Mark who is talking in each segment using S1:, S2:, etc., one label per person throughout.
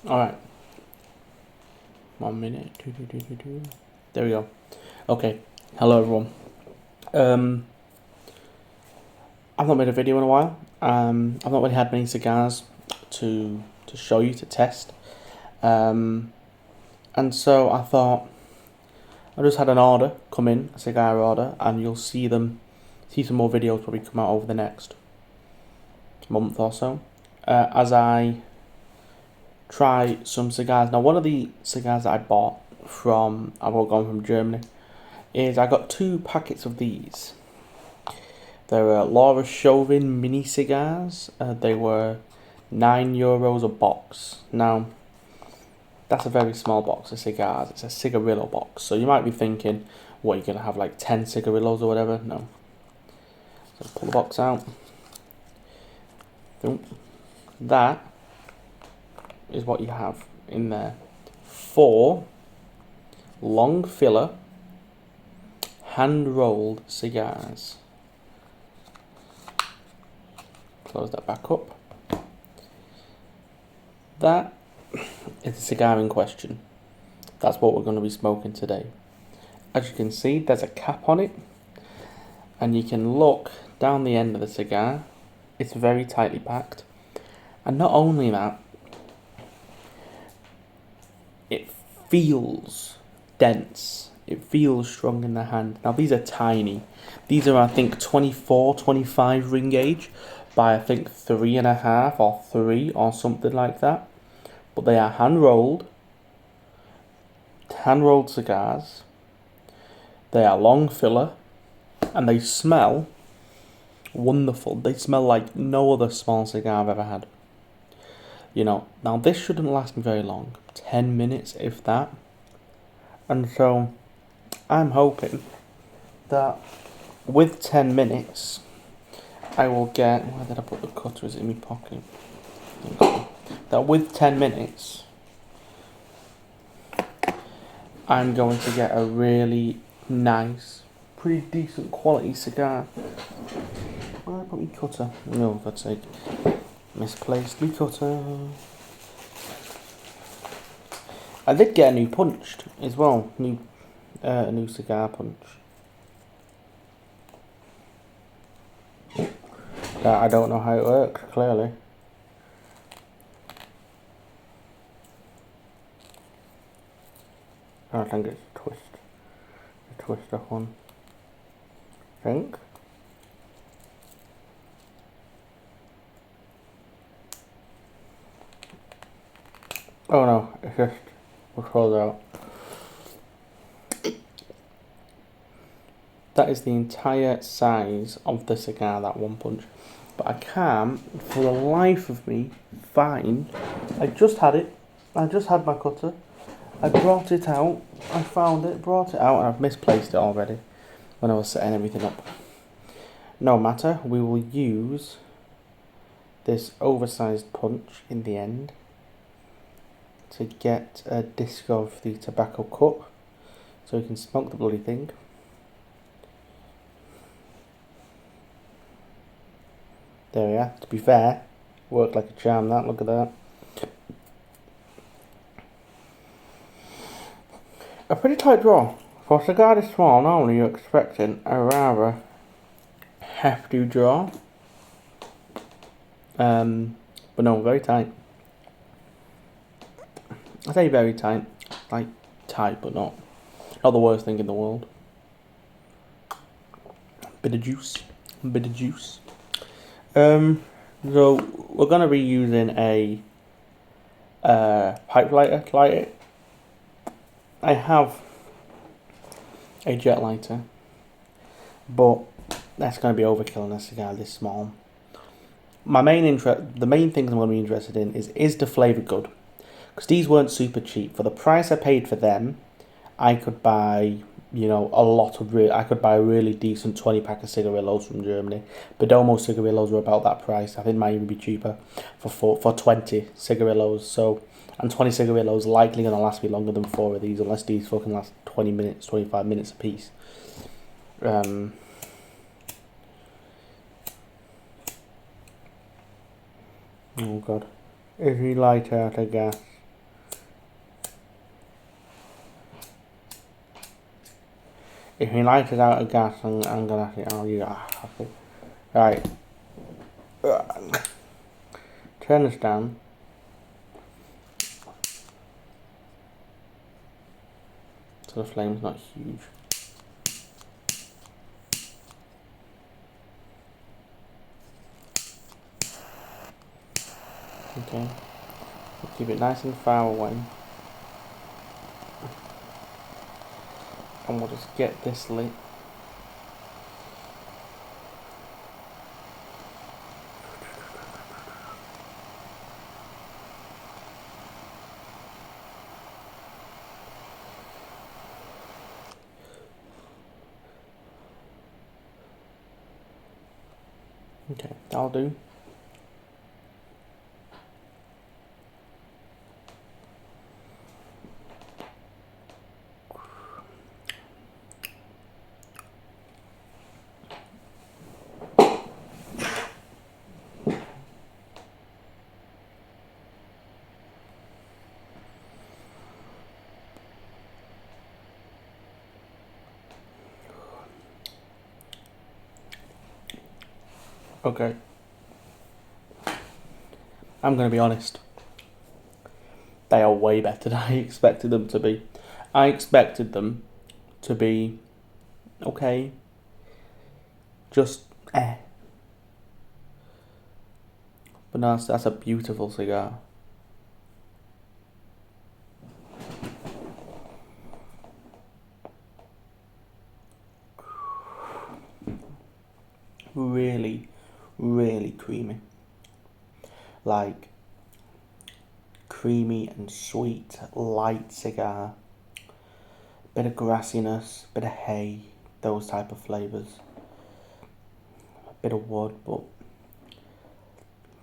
S1: Alright. 1 minute. There we go. Okay. Hello everyone. I've not made a video in a while. I've not really had many cigars to show you, to test. And so I thought I just had an order come in, a cigar order, and you'll see some more videos probably come out over the next month or so, as I try some cigars. Now, one of the cigars that I bought from Germany is I got 2 packets of these. They're Laura Chauvin Mini Cigars. They were €9 a box. Now, that's a very small box of cigars. It's a cigarillo box. So you might be thinking, what, you're going to have like 10 cigarillos or whatever? No. So pull the box out. That is what you have in there. 4 long filler, hand-rolled cigars. Close that back up. That is the cigar in question. That's what we're going to be smoking today. As you can see, there's a cap on it, and you can look down the end of the cigar. It's very tightly packed, and not only that, it feels dense. It feels strong in the hand. Now, these are tiny. These are, I think, 24, 25 ring gauge by, I think, 3.5 or 3 or something like that. But they are hand-rolled cigars. They are long filler, and they smell wonderful. They smell like no other small cigar I've ever had. You know, now this shouldn't last me very long, 10 minutes if that. And so I'm hoping that with 10 minutes I will get, where did I put the cutter? Is it in my pocket? That with 10 minutes I'm going to get a really nice, pretty decent quality cigar. Where did I put my cutter? No, for God's sake. Misplaced my cutter. I did get a new punch as well. A new cigar punch. I don't know how it works, clearly. I think it's a twister one. I think. Oh no, it's just, we'll close out. That is the entire size of the cigar, that one punch. But I can't, for the life of me, find, I just had it, I just had my cutter, I brought it out, I found it, brought it out, and I've misplaced it already when I was setting everything up. No matter, we will use this oversized punch in the end to get a disc of the tobacco cut so we can smoke the bloody thing. There we are. To be fair, worked like a charm that, look at that. A pretty tight draw. For a cigar this small, normally you're expecting a rather hefty draw. But no, very tight. I say very tight, like tight, but not the worst thing in the world. Bit of juice. So we're gonna be using a pipe lighter to light it. I have a jet lighter, but that's gonna be overkill in a cigar this small. The main things I'm gonna be interested in is the flavour good? Because these weren't super cheap. For the price I paid for them, I could buy, you know, I could buy a really decent 20-pack of cigarillos from Germany. Perdomo cigarillos were about that price. I think it might even be cheaper for 20 cigarillos. So, and 20 cigarillos likely going to last me longer than 4 of these, unless these fucking last 20 minutes, 25 minutes a piece. Oh god. If you light out a gas. If you light it out of gas, I'm gonna have to. Oh, you happy. Right. Turn this down. So the flame's not huge. Okay. We'll keep it nice and far away. And we'll just get this lit. Okay, that'll do. Okay. I'm gonna be honest. They are way better than I expected them to be. I expected them to be okay. Just But no, that's a beautiful cigar. Really, really creamy. Like, creamy and sweet, light cigar. Bit of grassiness, bit of hay, those type of flavours. A bit of wood, but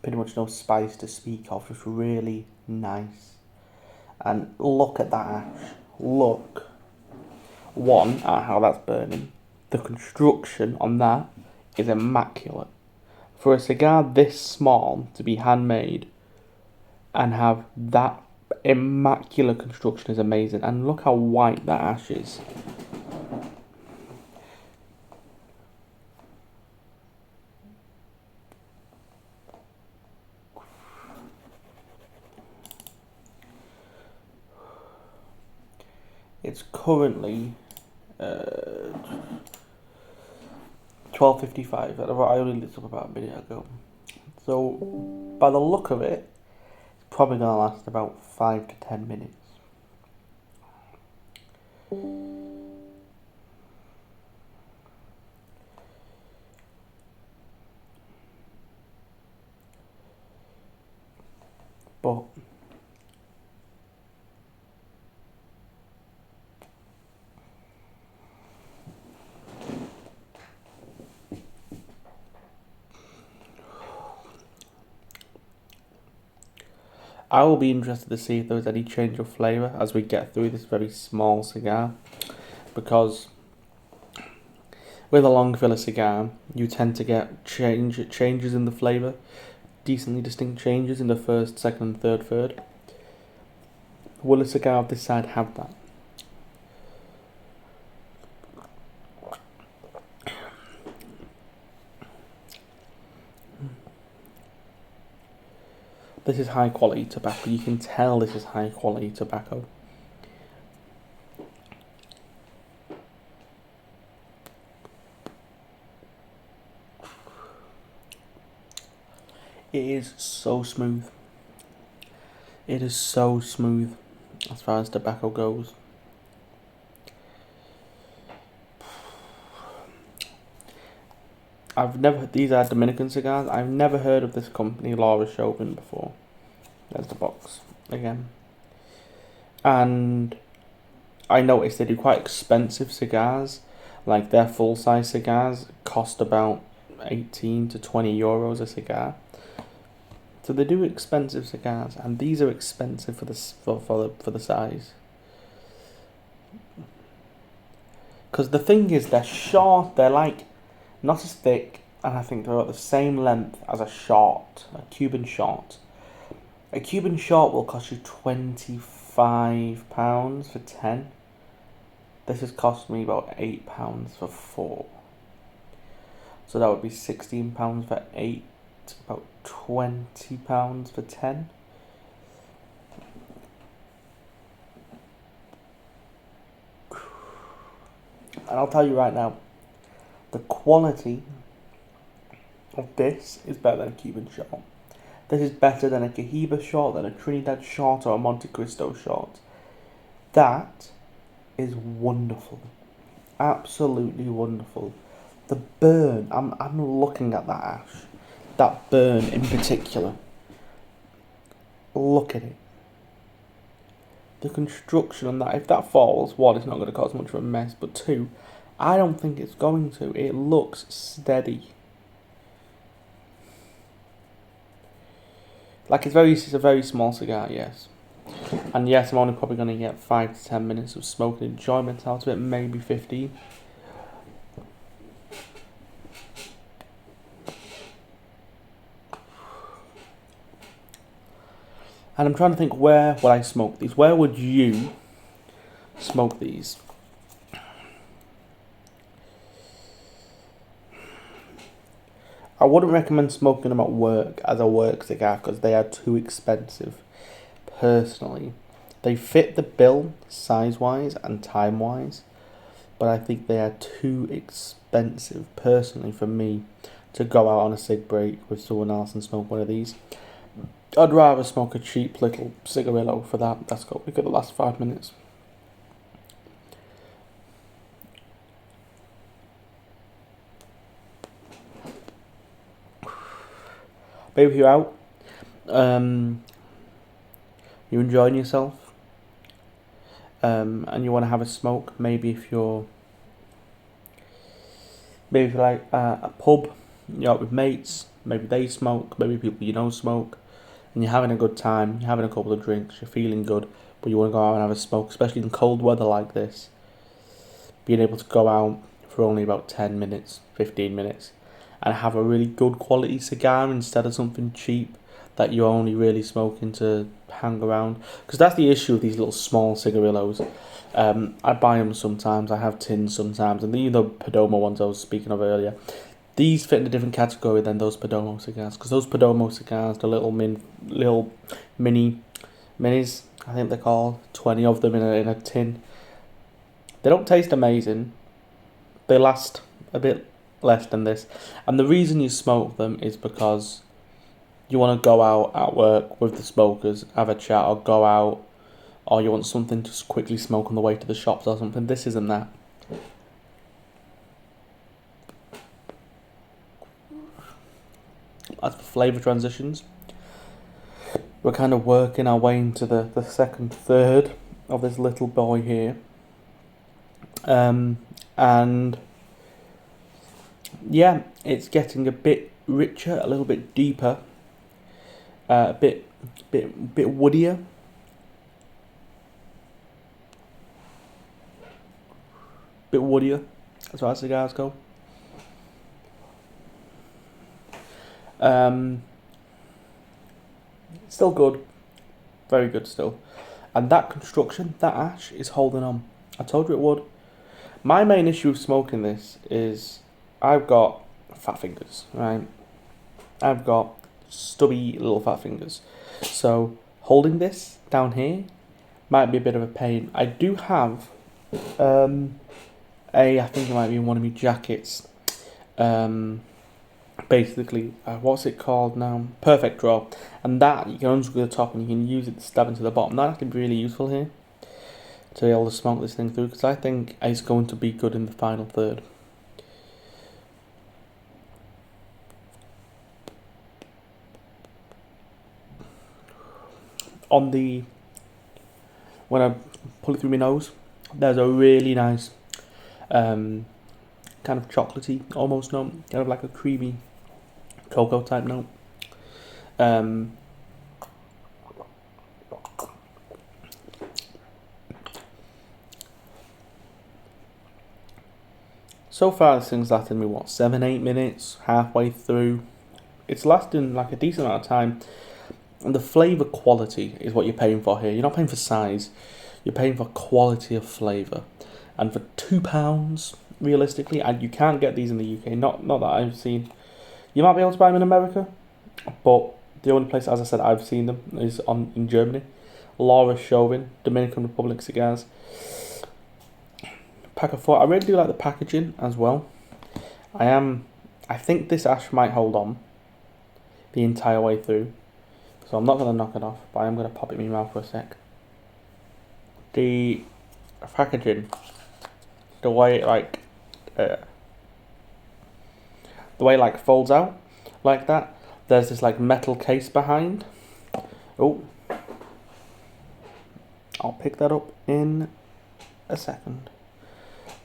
S1: pretty much no spice to speak of. Just really nice. And look at that ash. Look. One, at how that's burning. The construction on that is immaculate. For a cigar this small to be handmade and have that immaculate construction is amazing. And look how white that ash is. It's currently 12:55. I only lit up about a minute ago. So, by the look of it, it's probably going to last about 5 to 10 minutes. But I will be interested to see if there is any change of flavour as we get through this very small cigar, because with a long filler cigar, you tend to get changes in the flavour, decently distinct changes in the first, second, and third. Will a cigar of this side have that? This is high quality tobacco. You can tell this is high quality tobacco. It is so smooth. It is so smooth as far as tobacco goes. These are Dominican cigars. I've never heard of this company, Laura Chauvin, before. There's the box again. And I noticed they do quite expensive cigars. Like their full-size cigars cost about 18 to 20 euros a cigar. So they do expensive cigars, and these are expensive for the size. Because the thing is, they're short, they're like not as thick, and I think they're at the same length as a Cuban short. A Cuban short will cost you £25 for 10. This has cost me about £8 for 4. So that would be £16 for 8, about £20 for 10. And I'll tell you right now, the quality of this is better than a Cuban short. This is better than a Cohiba short, than a Trinidad short, or a Monte Cristo short. That is wonderful. Absolutely wonderful. The burn, I'm looking at that ash. That burn in particular. Look at it. The construction on that, if that falls, one, it's not going to cause much of a mess, but two, I don't think it's going to. It looks steady. Like, it's a very small cigar, yes. And yes, I'm only probably going to get 5 to 10 minutes of smoking enjoyment out of it, maybe 15. And I'm trying to think, where would I smoke these? Where would you smoke these? I wouldn't recommend smoking them at work as a work cigar because they are too expensive. Personally, they fit the bill size-wise and time-wise, but I think they are too expensive, personally, for me to go out on a cig break with someone else and smoke one of these. I'd rather smoke a cheap little cigarillo for that. That's got me for the last 5 minutes. Maybe if you're out, you're enjoying yourself, and you want to have a smoke. Maybe if you're like a pub, you're out with mates. Maybe they smoke. Maybe people you know smoke, and you're having a good time. You're having a couple of drinks. You're feeling good, but you want to go out and have a smoke, especially in cold weather like this. Being able to go out for only about 10 minutes, 15 minutes, and have a really good quality cigar instead of something cheap that you're only really smoking to hang around. Because that's the issue with these little small cigarillos. I buy them sometimes, I have tins sometimes, and the Perdomo ones I was speaking of earlier, these fit in a different category than those Perdomo cigars. Because those Perdomo cigars, the little minis, I think they're called, 20 of them in a tin. They don't taste amazing. They last a bit less than this. And the reason you smoke them is because you want to go out at work with the smokers, have a chat, or go out, or you want something to quickly smoke on the way to the shops or something. This isn't that. As for flavour transitions, we're kind of working our way into the second third of this little boy here. And yeah, it's getting a bit richer, a little bit deeper, a bit woodier. Bit woodier, as far as cigars go. Still good, very good still. And that construction, that ash is holding on. I told you it would. My main issue with smoking this is I've got fat fingers, right? I've got stubby little fat fingers. So holding this down here might be a bit of a pain. I do have I think it might be in one of my jackets. Basically, what's it called now? Perfect draw. And that, you can unscrew the top and you can use it to stab into the bottom. That can be really useful here to be able to smoke this thing through, because I think it's going to be good in the final third. When I pull it through my nose, there's a really nice kind of chocolatey almost note, kind of like a creamy cocoa type note. So far, this thing's lasted me, what, 7-8 minutes, halfway through. It's lasting like a decent amount of time. And the flavour quality is what you're paying for here. You're not paying for size, you're paying for quality of flavour. And for £2, realistically, and you can't get these in the UK, not that I've seen. You might be able to buy them in America, but the only place, as I said, I've seen them is in Germany. Laura Chauvin, Dominican Republic cigars. Pack of 4. I really do like the packaging as well. I think this ash might hold on the entire way through, so I'm not going to knock it off, but I am going to pop it in my mouth for a sec. The packaging, the way it folds out like that. There's this like metal case behind. Oh, I'll pick that up in a second.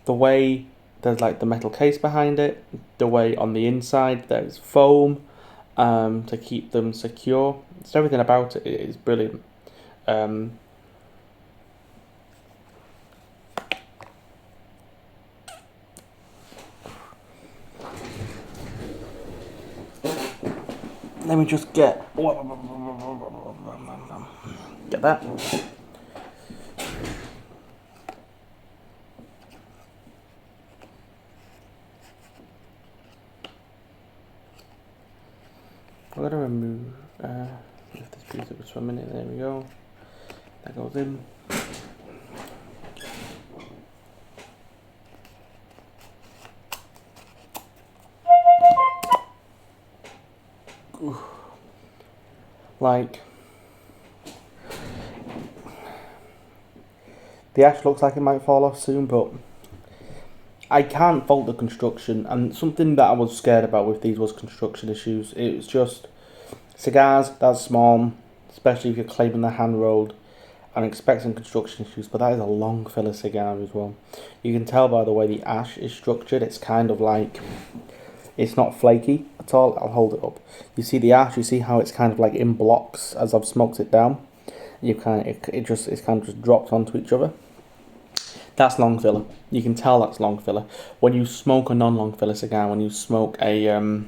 S1: The way there's like the metal case behind it, the way on the inside there's foam to keep them secure. It's everything about it is brilliant. Let me just get that. I'm gonna remove lift this piece up for a minute. There we go. That goes in. Like, the ash looks like it might fall off soon, but I can't fault the construction. And something that I was scared about with these was construction issues. It was just cigars that's small, especially if you're claiming they're hand rolled, and expecting construction issues. But that is a long filler cigar as well. You can tell by the way the ash is structured. It's kind of like, it's not flaky at all. I'll hold it up. You see the ash. You see how it's kind of like in blocks as I've smoked it down. It's kind of just dropped onto each other. That's long filler. You can tell that's long filler. When you smoke a non-long filler cigar, when you smoke a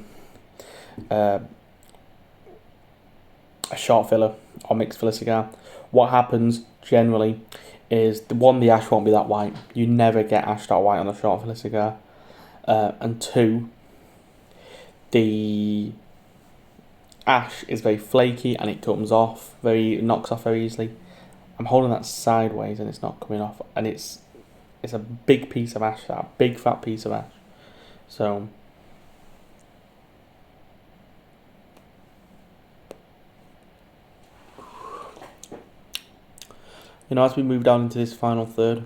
S1: short filler or mixed filler cigar, what happens generally is the ash won't be that white. You never get ash that white on a short filler cigar. And two, the ash is very flaky and it knocks off very easily. I'm holding that sideways and it's not coming off, and it's a big piece of ash, a big fat piece of ash. So as we move down into this final third,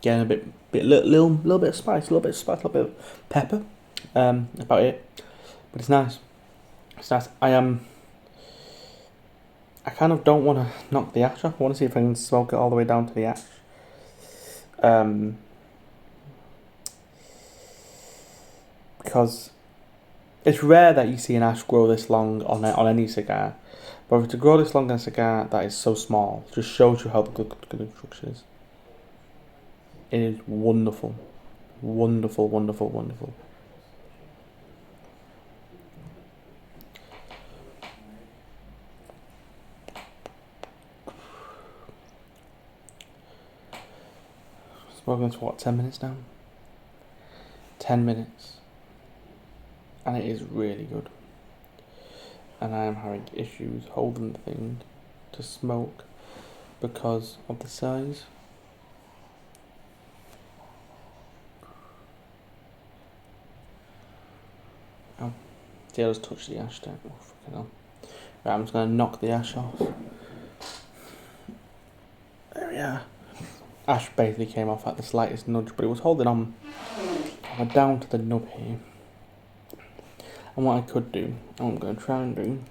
S1: getting little bit of spice, a little bit of pepper, about it. But it's nice. It's nice. I kind of don't want to knock the ash off. I want to see if I can smoke it all the way down to the ash. Because it's rare that you see an ash grow this long on any cigar. But to grow this long on a cigar that is so small just shows you how good the construction is. It is wonderful. Wonderful, wonderful, wonderful. Smoking for what, 10 minutes now? 10 minutes. And it is really good. And I am having issues holding the thing to smoke because of the size. Oh, see, I just touched the ash down. Oh, fucking hell. Right, I'm just going to knock the ash off. There we are. Ash basically came off at the slightest nudge, but it was holding on down to the nub here. And what I could do, and what I'm going to try and do,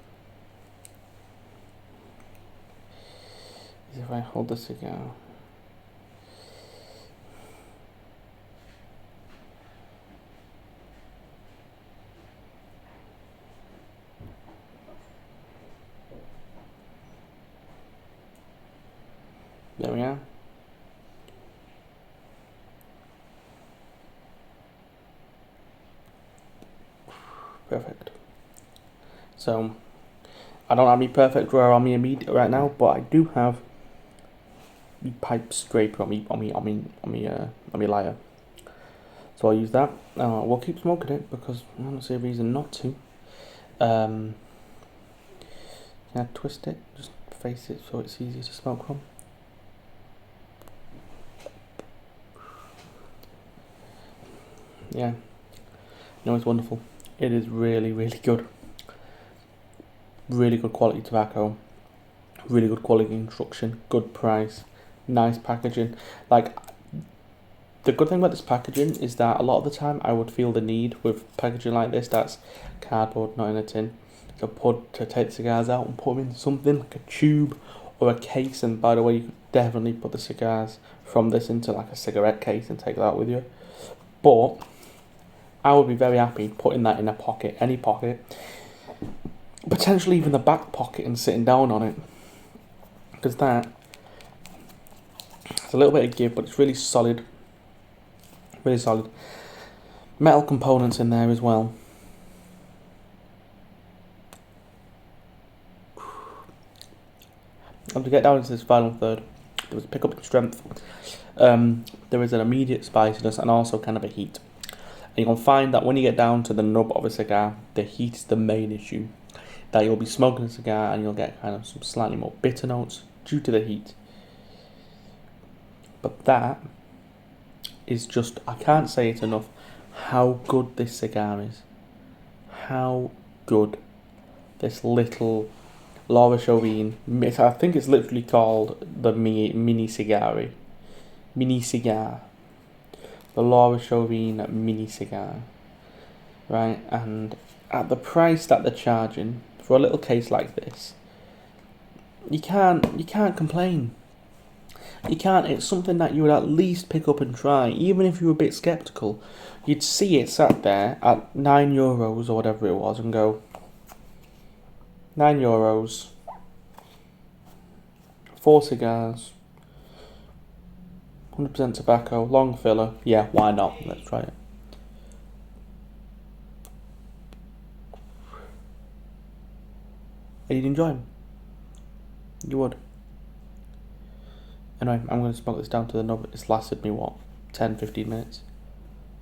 S1: is if I hold the cigar, there we are. perfect. So I don't have any perfect drawer on me immediate right now, but I do have the pipe scraper on me lighter. So I'll use that. We'll keep smoking it because I don't see a reason not to. Can I twist it? Just face it so it's easier to smoke from. Yeah, no, it's wonderful. It is really, really good. Really good quality tobacco. Really good quality construction. Good price. Nice packaging. Like, the good thing about this packaging is that a lot of the time I would feel the need with packaging like this that's cardboard, not in a tin, to take the cigars out and put them in something like a tube or a case. And by the way, you could definitely put the cigars from this into like a cigarette case and take that with you. But I would be very happy putting that in a pocket, any pocket, potentially even the back pocket, and sitting down on it, because that it's a little bit of give, but it's really solid. Really solid. Metal components in there as well. And to get down into this final third, there was a pick up in strength. There is an immediate spiciness and also kind of a heat. And you can find that when you get down to the nub of a cigar, the heat is the main issue. That you'll be smoking a cigar and you'll get kind of some slightly more bitter notes due to the heat. But that is just, I can't say it enough, how good this cigar is. How good this little Laura Chauvin, I think it's literally called the Mini Cigar. Mini Cigar. The Laura Chauvin Mini Cigar. Right, and at the price that they're charging for a little case like this, you can't complain. You can't. It's something that you would at least pick up and try, even if you were a bit skeptical. You'd see it sat there at €9 or whatever it was and go, €9, 4 cigars, 100% tobacco, long filler. Yeah, why not? Let's try it. You'd enjoy them. You would. Anyway, I'm going to smoke this down to the nub. It's lasted me, 10-15 minutes.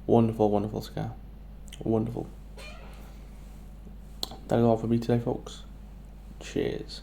S1: Wonderful, wonderful cigar. Wonderful. That is all for me today, folks. Cheers.